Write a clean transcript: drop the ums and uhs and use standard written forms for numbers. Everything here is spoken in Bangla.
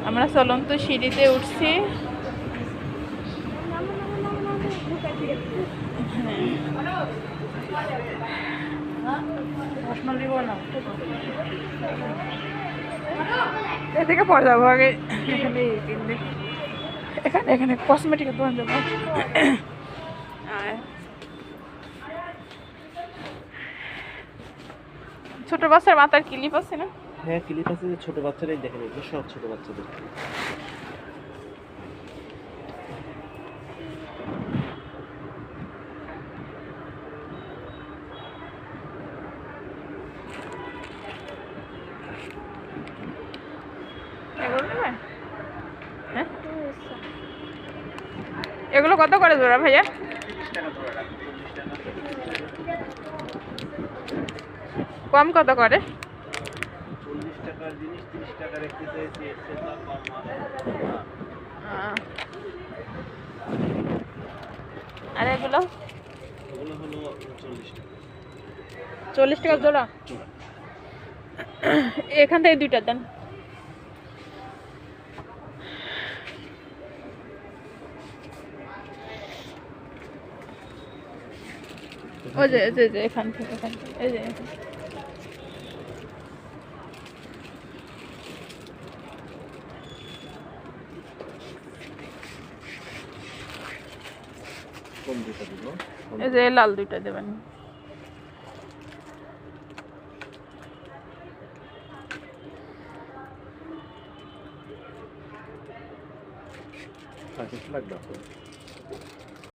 আমরা চলন্ত সিঁড়িতে উঠছি। এদিকে পরে যাবো আগে, এখানে এখানে কসমেটিকের দোকান যাবো। ছোট বাচ্চার মাথার ক্লিপ আছে না? হ্যাঁ ক্লিপ আছে, যে ছোট বাচ্চারাই দেখেন, এগুলো সব ছোট বাচ্চাদের। হ্যাঁ এগুলো কত করে জোড়া ভাইয়া? কম কত করে? 40 টাকার জিনিস 30 টাকা রাখতে চাইছি, এর চেয়ে দাম কম না। আর এগুলো? ওগুলো হলো 40 টাকা। 40 টাকা জোড়া? এখান থেকে দুইটা দেন। ওই যে এখান থেকে এই যে কোন দুটো দিব? এই যে লাল দুইটা দেবেন। আর কিছু লাগবে?